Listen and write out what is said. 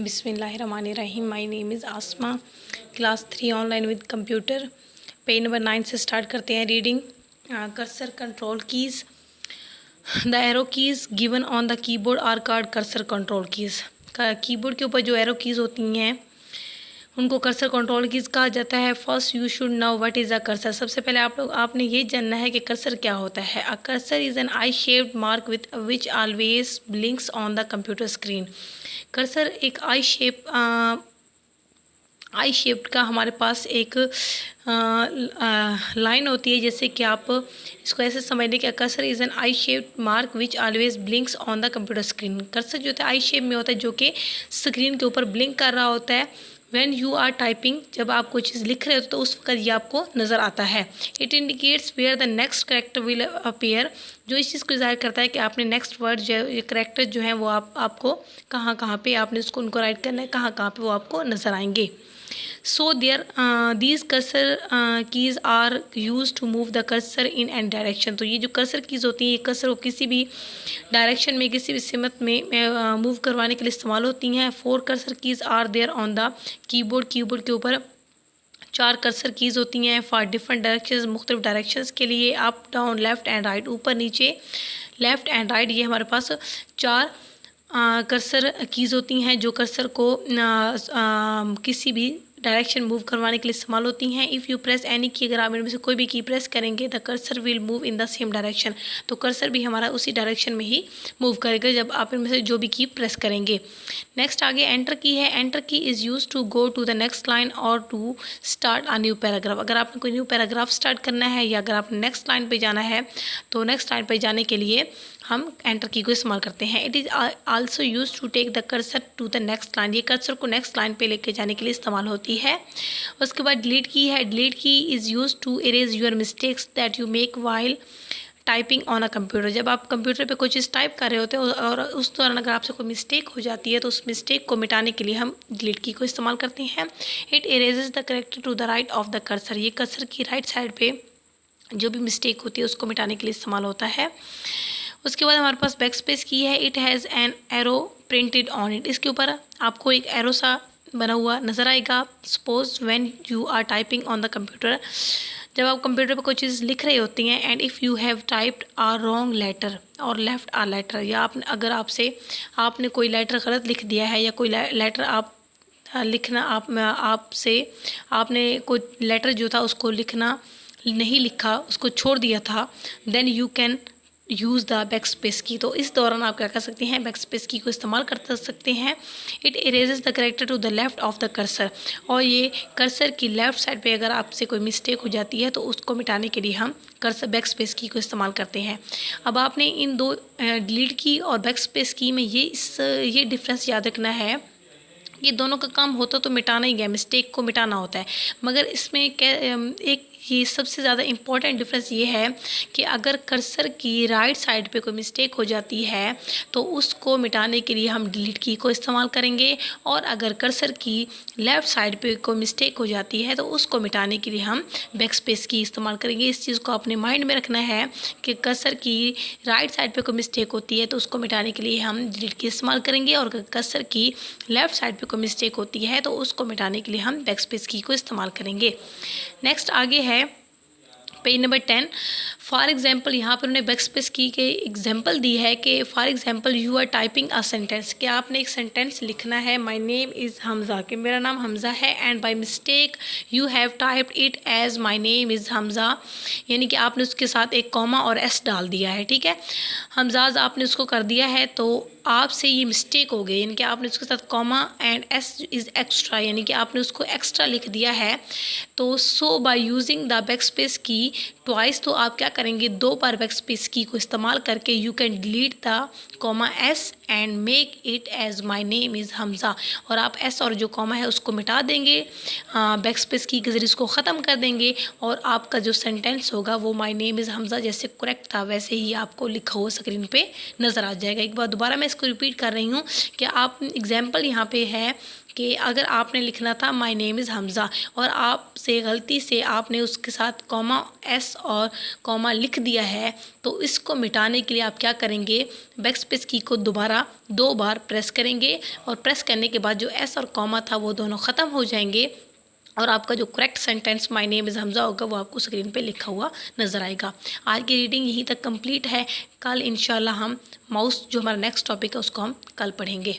बिस्मिल्लाहिर्रहमानिर्रहीम। My name is Asma, class 3 online with computer. Page number 9 से start करते हैं reading. Cursor control keys. The arrow keys given on the keyboard are called cursor control keys. Keyboard के ऊपर जो arrow keys होती हैं उनको कर्सर कंट्रोल कीज़ कहा जाता है। First you should know what is a cursor. सबसे पहले आपने ये जानना है कि कर्सर क्या होता है। A cursor is an I shaped mark with which always blinks on the computer screen. Cursor एक आई शेप्ड का हमारे पास एक लाइन होती है, जैसे कि आप इसको ऐसे समझ लें कि cursor is an I shaped mark which always blinks on the computer screen. Cursor जो होता है आई शेप में होता है, जो कि स्क्रीन के ऊपर ब्लिंक कर रहा होता है। व्हेन यू आर टाइपिंग, जब आप कोई चीज़ लिख रहे हो तो उस वक्त ये आपको नज़र आता है। It indicates where the next character will appear, जो इस चीज़ को ज़ाहिर करता है कि आपने नेक्स्ट वर्ड जो है, करेक्टर जो है वो आपको कहाँ पे आपने उनको राइट करना है, कहाँ पे वो आपको नज़र आएंगे। सो these cursor keys are used to move the cursor in any direction। तो ये जो कर्सर कीज़ होती हैं, ये कर्सर को किसी भी डायरेक्शन में, किसी भी सिमत में मूव करवाने के लिए इस्तेमाल होती हैं। 4 cursor keys are there on the keyboard. Keyboard के ऊपर 4 कर्सर कीज़ होती हैं फॉर डिफरेंट डायरेक्शंस, मुख्तलिफ डायरेक्शंस के लिए। Up down left and right, ऊपर नीचे, लेफ़्ट एंड राइट। ये हमारे पास 4 कर्सर कीज़ होती हैं जो कर्सर को किसी भी डायरेक्शन मूव करवाने के लिए इस्तेमाल होती हैं। इफ़ यू प्रेस एनी की, अगर आप इनमें से कोई भी की प्रेस करेंगे, the cursor will move in the same direction. तो कर्सर भी हमारा उसी डायरेक्शन में ही मूव करेगा जब आप इनमें से जो भी की प्रेस करेंगे। नेक्स्ट आगे एंटर की है। Enter key is use to go to the next line और to start a new paragraph. अगर आपने कोई न्यू पैराग्राफ स्टार्ट करना है या अगर आपने नेक्स्ट लाइन पर जाना है तो नेक्स्ट लाइन पर जाने के लिए हम एंटर की को इस्तेमाल करते हैं। It is also use to take the cursor to the next line. ये कर्सर को नेक्स्ट लाइन पे लेके जाने के लिए इस्तेमाल होती है। उसके बाद डिलीट की है। Delete key is use to erase your mistakes that you make while typing on a computer. जब आप कंप्यूटर पे कोई चीज़ टाइप कर रहे होते हैं और उस दौरान अगर आपसे कोई मिस्टेक हो जाती है तो उस मिस्टेक को मिटाने के लिए हम डिलीट की को इस्तेमाल करते हैं। It erases the character to the right of the cursor. ये कर्सर की राइट साइड पे जो भी मिस्टेक होती है उसको मिटाने के लिए इस्तेमाल होता है। उसके बाद हमारे पास बैक स्पेस की है। It has an arrow printed on it. इसके ऊपर आपको एक एरो सा बना हुआ नज़र आएगा। Suppose when you are typing on the computer, जब आप कंप्यूटर पर कोई चीज़ लिख रहे होती हैं, and if you have typed a wrong letter और लेफ्ट आ लेटर, या अगर आपने कोई लेटर गलत लिख दिया है या कोई लेटर आप लिखना आपने कोई लेटर जो था उसको लिखना नहीं लिखा, उसको छोड़ दिया था, then you can use the backspace key. तो इस दौरान आप क्या कर सकते हैं, बैक स्पेस की को इस्तेमाल कर सकते हैं। It erases the character to the left of the cursor. और ये कर्सर की लेफ़्ट साइड पे अगर आपसे कोई मिस्टेक हो जाती है तो उसको मिटाने के लिए हम कर्सर बैक स्पेस की को इस्तेमाल करते हैं। अब आपने इन दो डिलीट की और बैक स्पेस की में ये डिफरेंस याद रखना है। ये दोनों का काम होता तो मिटाना ही है, मिस्टेक को मिटाना होता है, मगर इसमें एक ये सबसे ज़्यादा इम्पॉर्टेंट डिफरेंस ये है कि अगर कर्सर की राइट साइड पे कोई मिस्टेक हो जाती है तो उसको मिटाने के लिए हम डिलीट की को इस्तेमाल करेंगे, और अगर कर्सर की लेफ़्ट साइड पे कोई मिस्टेक हो जाती है तो उसको मिटाने के लिए हम बैक स्पेस की इस्तेमाल करेंगे। इस चीज़ को अपने माइंड में रखना है कि कर्सर की राइट साइड पे कोई मिस्टेक होती है तो उसको मिटाने के लिए हम डिलीट की इस्तेमाल करेंगे, और अगर कर्सर की लेफ़्ट साइड पे कोई मिस्टेक होती है तो उसको मिटाने के लिए हम बैक स्पेस की को इस्तेमाल करेंगे। नेक्स्ट आगे है पेज नंबर 10। फॉर एग्जाम्पल, यहाँ पर उन्होंने बैक स्पेस की के एग्जाम्पल दी है कि for example you are typing a sentence, कि आपने एक सेंटेंस लिखना है। माई नेम इज़ हमज़ा, कि मेरा नाम हमज़ा है, and by mistake you have typed it as my name is Hamza, यानी कि आपने उसके साथ एक कॉमा और एस डाल दिया है। ठीक है, हमज़ाज आपने उसको कर दिया है तो आपसे ये मिस्टेक हो गई, यानी कि आपने उसके साथ comma and s is extra, यानी कि आपने उसको एक्स्ट्रा लिख दिया है। तो so by using the backspace key twice, तो आप क्या करेंगे, 2 बार बैक स्पेस की को इस्तेमाल करके you can delete the comma S and make it as my name is Hamza, और आप एस और जो कॉमा है उसको मिटा देंगे, बैक स्पेस की के ज़रिए इसको ख़त्म कर देंगे, और आपका जो सेंटेंस होगा वो माई नेम इज़ हमज़ा जैसे करेक्ट था वैसे ही आपको लिखा हुआ स्क्रीन पे नज़र आ जाएगा। एक बार दोबारा मैं इसको रिपीट कर रही हूँ कि आप एग्जाम्पल यहाँ पे है कि अगर आपने लिखना था माय नेम इज़ हमज़ा और आपसे गलती से आपने उसके साथ कॉमा एस और कॉमा लिख दिया है, तो इसको मिटाने के लिए आप क्या करेंगे, बैक स्पेस की को दोबारा 2 बार प्रेस करेंगे और प्रेस करने के बाद जो एस और कॉमा था वो दोनों ख़त्म हो जाएंगे और आपका जो correct sentence my name is Hamza होगा वो आपको स्क्रीन पे लिखा हुआ नज़र आएगा। आज की रीडिंग यहीं तक कंप्लीट है। कल इंशाल्लाह हम माउस जो हमारा नेक्स्ट टॉपिक है उसको हम कल पढ़ेंगे।